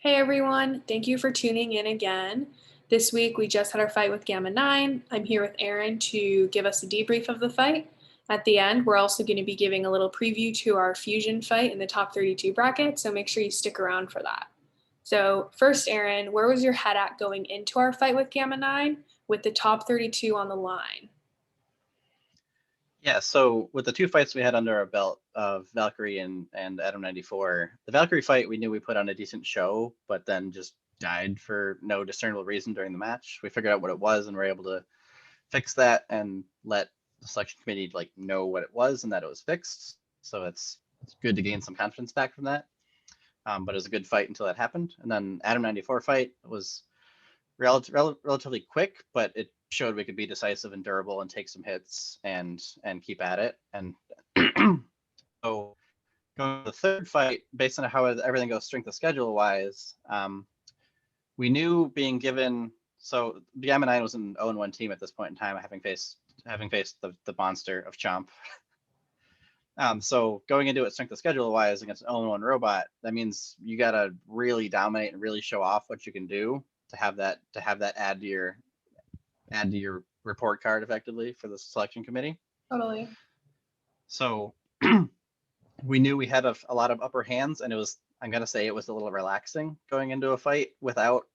Hey everyone, thank you for tuning in again. This week we just had our fight with Gamma 9. I'm here with Aren to give us a debrief of the fight. At the end, we're also going to be giving a little preview to our fusion fight in the top 32 bracket, so make sure you stick around for that. So first, Aren, where was your head at going into our fight with Gamma 9 with the top 32 on the line? Yeah, so with the two fights we had under our belt of Valkyrie and Adam 94, the Valkyrie fight, we knew we put on a decent show, but then just died for no discernible reason during the match. We figured out what it was and were able to fix that and let the selection committee know what it was and that it was fixed. So it's good to gain some confidence back from that. But it was a good fight until that happened. And then Adam 94 fight was relatively quick, but it showed we could be decisive and durable and take some hits and keep at it. And so going to the third fight, based on how everything goes strength of schedule wise, we knew being given, so the M9 was an 0-1 team at this point in time, having faced the monster of Chomp. So going into it strength of schedule wise against an 0-1 robot, that means you got to really dominate and really show off what you can do to have that add to your report card effectively for the selection committee. Totally. So we knew we had a lot of upper hands, and I'm gonna say it was a little relaxing going into a fight without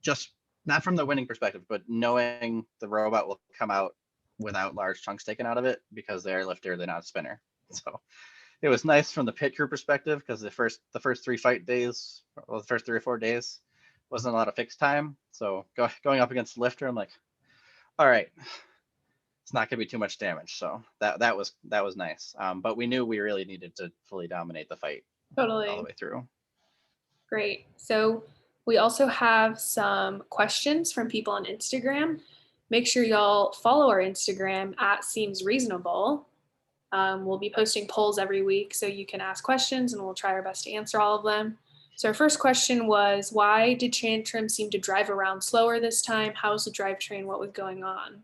just not from the winning perspective, but knowing the robot will come out without large chunks taken out of it because they're a lifter, they're not a spinner. So it was nice from the pit crew perspective because the first 3 fight days, well, the first 3 or 4 days wasn't a lot of fixed time. So going up against the lifter, I'm like, all right, it's not gonna be too much damage. So that was nice. But we knew we really needed to fully dominate the fight Totally. all the way through. Great. So we also have some questions from people on Instagram. Make sure y'all follow our Instagram at Seems Reasonable. We'll be posting polls every week so you can ask questions and we'll try our best to answer all of them. So our first question was, why did Tantrum seem to drive around slower this time? How's the drivetrain? What was going on?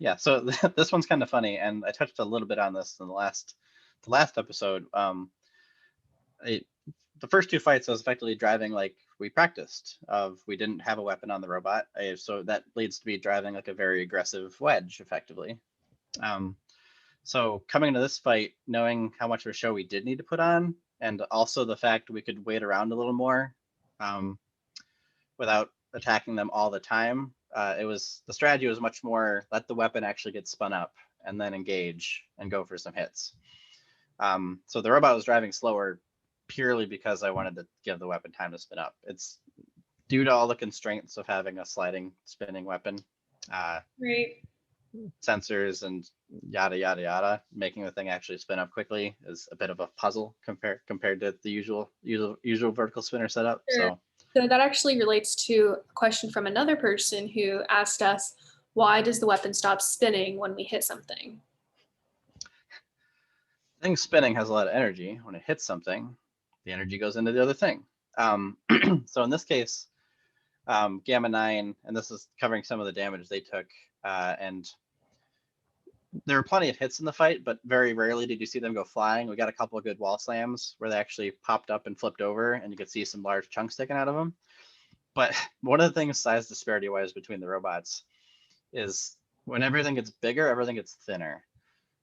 Yeah, so this one's kind of funny, and I touched a little bit on this in the last episode. The first 2 fights I was effectively driving like we practiced. We didn't have a weapon on the robot, so that leads to me driving like a very aggressive wedge effectively. So coming into this fight, knowing how much of a show we did need to put on, and also the fact we could wait around a little more without attacking them all the time, the strategy was much more let the weapon actually get spun up and then engage and go for some hits. So the robot was driving slower purely because I wanted to give the weapon time to spin up. It's due to all the constraints of having a sliding spinning weapon. Right. Sensors and yada yada yada, making the thing actually spin up quickly is a bit of a puzzle compared to the usual vertical spinner setup. Sure. So that actually relates to a question from another person who asked us, why does the weapon stop spinning when we hit something? The thing spinning has a lot of energy. When it hits something, the energy goes into the other thing. So in this case, Gamma 9, and this is covering some of the damage they took, and there were plenty of hits in the fight, but very rarely did you see them go flying. We got a couple of good wall slams where they actually popped up and flipped over, and you could see some large chunks taken out of them. But one of the things size disparity wise between the robots is when everything gets bigger, everything gets thinner.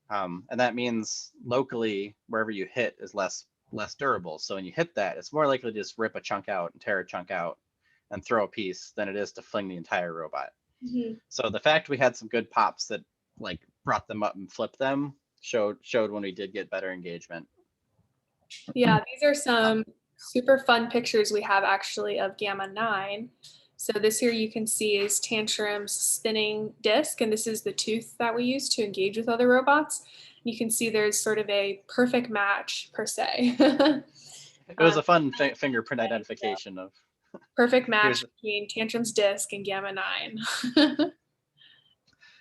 And that means locally, wherever you hit is less durable. So when you hit that, it's more likely to just rip a chunk out and tear a chunk out and throw a piece than it is to fling the entire robot. Mm-hmm. So the fact we had some good pops that brought them up and flipped them showed when we did get better engagement. Yeah, these are some super fun pictures we have actually of Gamma 9. So this here you can see is Tantrum's spinning disc, and this is the tooth that we use to engage with other robots. You can see there's sort of a perfect match per se. It was a fun fingerprint identification of perfect match between Tantrum's disc and Gamma 9.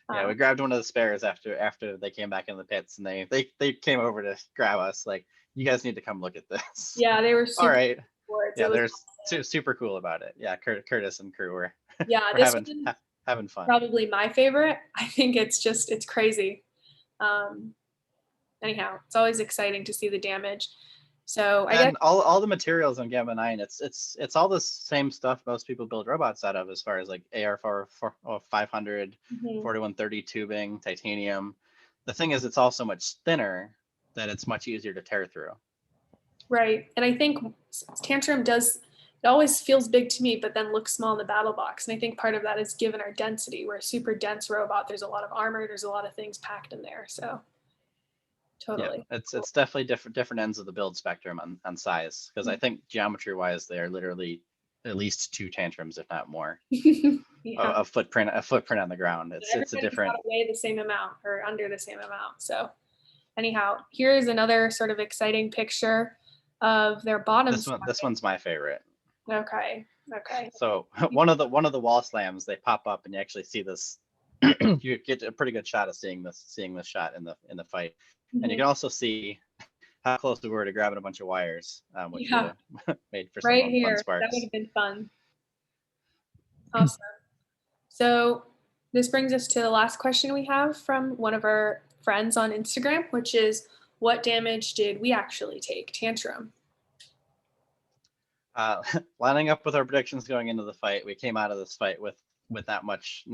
Yeah, we grabbed one of the spares after they came back in the pits, and they came over to grab us. Like, you guys need to come look at this. Yeah, they were super. All right. Yeah, they're awesome. super cool about it. Yeah, Curtis and crew were. Yeah, were this having fun. Probably my favorite. I think it's crazy. Anyhow, it's always exciting to see the damage. So I guess, And all the materials on Gamma 9, it's all the same stuff most people build robots out of, as far as like AR4 500, mhm, 4130 tubing, titanium. The thing is, it's also much thinner that it's much easier to tear through. right. And I think Tantrum does, it always feels big to me, but then looks small in the battle box. And I think part of that is given our density. We're a super dense robot. There's a lot of armor. There's a lot of things packed in there. So Yeah, totally. it's definitely different ends of the build spectrum on size, because I think geometry wise they are literally at least 2 tantrums, if not more, Yeah. a footprint on the ground. It's a Everybody's got different. to weigh the same amount or under the same amount. So anyhow, here's another sort of exciting picture of their bottom. This one's my favorite. Okay. Okay. So one of the wall slams, they pop up and you actually see this. You get a pretty good shot of seeing this shot in the fight, and you Mhm. can also see how close we were to grabbing a bunch of wires, which would Yeah. have made for some Right fun here. That would sparks. have been fun. Awesome. So this brings us to the last question we have from one of our friends on Instagram, which is, what damage did we actually take? Tantrum. Lining up with our predictions going into the fight, we came out of this fight with not much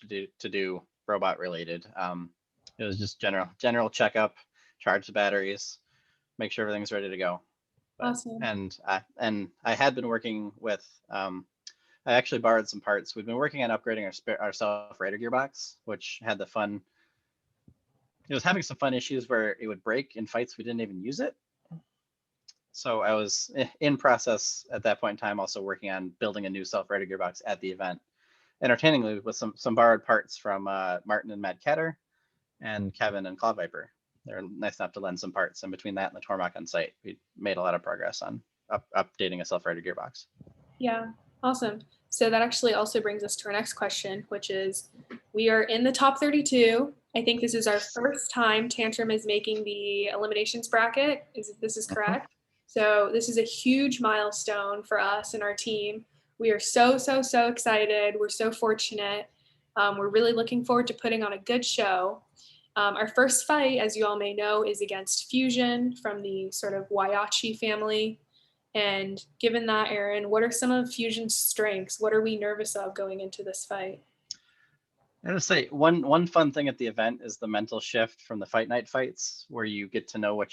to do robot related. It was just general checkup, charge the batteries, make sure everything's ready to go. But Awesome. and I had been working with. I actually borrowed some parts. We've been working on upgrading our self-rider gearbox, which had the fun. It was having some fun issues where it would break in fights we didn't even use it. So I was in process at that point in time, also working on building a new self-rider gearbox at the event, entertainingly with some borrowed parts from Martin and Mad Catter and Kevin and Cloud Viper. They're nice enough to lend some parts, and between that and the Tormach on site, we made a lot of progress on updating a self-rider gearbox. Yeah. Awesome. So that actually also brings us to our next question, which is, we are in the top 32. I think this is our first time Tantrum is making the eliminations bracket. This is Mhm. correct? So this is a huge milestone for us and our team. We are so, so, so excited. We're so fortunate. We're really looking forward to putting on a good show. Our first fight, as you all may know, is against Fusion from the sort of Waiachi family. And given that, Aaron, what are some of Fusion's strengths? What are we nervous of going into this fight? I gotta say, one fun thing at the event is the mental shift from the fight night fights, where you get to know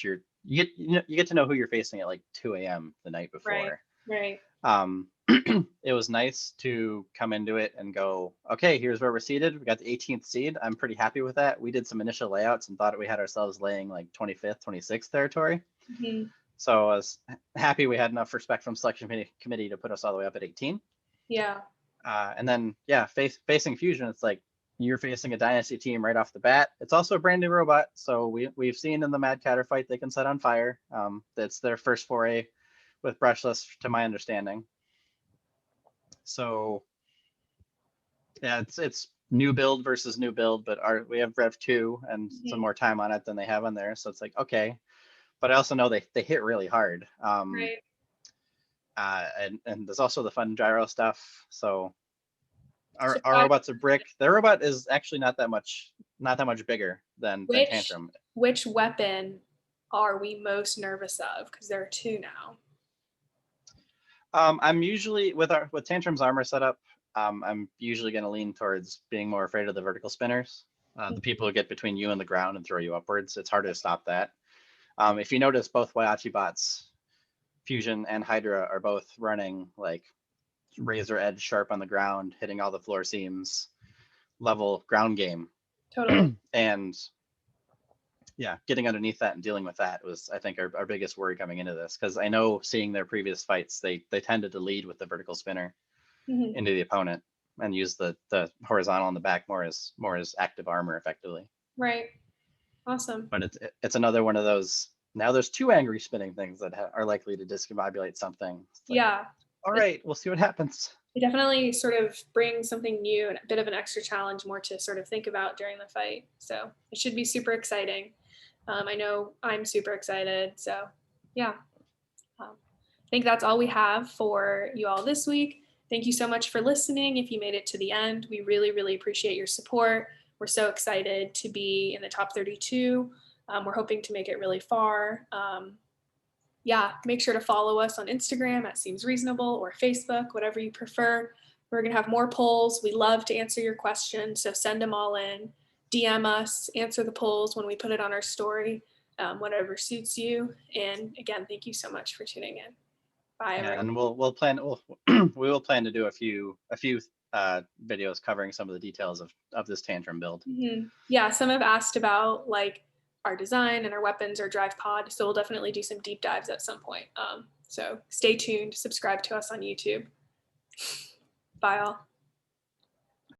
you get to know who you're facing at like 2 a.m. the night Right, before. right. Um, it was nice to come into it and go, okay, here's where we're seated. We got the 18th seed. I'm pretty happy with that. We did some initial layouts and thought we had ourselves laying like 25th, 26th territory. Mhm. So I was happy we had enough for Spectrum Selection Committee to put us all the way up at 18. Yeah, And then, yeah, facing Fusion, it's like you're facing a Dynasty team right off the bat. It's also a brand new robot. So we've seen in the Mad Catter fight, they can set on fire. That's their first foray with brushless, to my understanding. So yeah, it's new build versus new build, but we have Rev 2 and some mhm. more time on it than they have on there. So it's like, okay. But I also know they hit really hard. Right. And there's also the fun gyro stuff. So So our guys, robot's a brick. Their robot is actually not that much bigger than which Tantrum. which weapon are we most nervous of? Because there are two now. I'm usually with Tantrum's armor setup. I'm usually going to lean towards being more afraid of the vertical spinners, the people who get between you and the ground and throw you upwards. It's harder to stop that. If you notice, both Waiachi bots, Fusion and Hydra, are both running like razor edge sharp on the ground, hitting all the floor seams, level ground game. Totally. And yeah, getting underneath that and dealing with that was, I think, our biggest worry coming into this, because I know seeing their previous fights, they tended to lead with the vertical spinner Mhm. into the opponent and use the horizontal on the back more as active armor effectively. Right. Awesome. But it's another one of those. Now there's two angry spinning things that are likely to discombobulate something. It's like, Yeah. all right, we'll see what happens. It definitely sort of brings something new and a bit of an extra challenge more to sort of think about during the fight. So it should be super exciting. I know I'm super excited. So yeah, I think that's all we have for you all this week. Thank you so much for listening. If you made it to the end, we really, really appreciate your support. We're so excited to be in the top 32. We're hoping to make it really far. yeah, make sure to follow us on Instagram at Seems Reasonable or Facebook, whatever you prefer. We're going to have more polls. We love to answer your questions, so send them all in. DM us, answer the polls when we put it on our story, whatever suits you. And again, thank you so much for tuning in. Bye, Yeah, everyone. and we will plan to do a few videos covering some of the details of this Tantrum build. Yeah, some have asked about like our design and our weapons or drive pod, so we'll definitely do some deep dives at some point. So stay tuned, subscribe to us on YouTube. Bye all.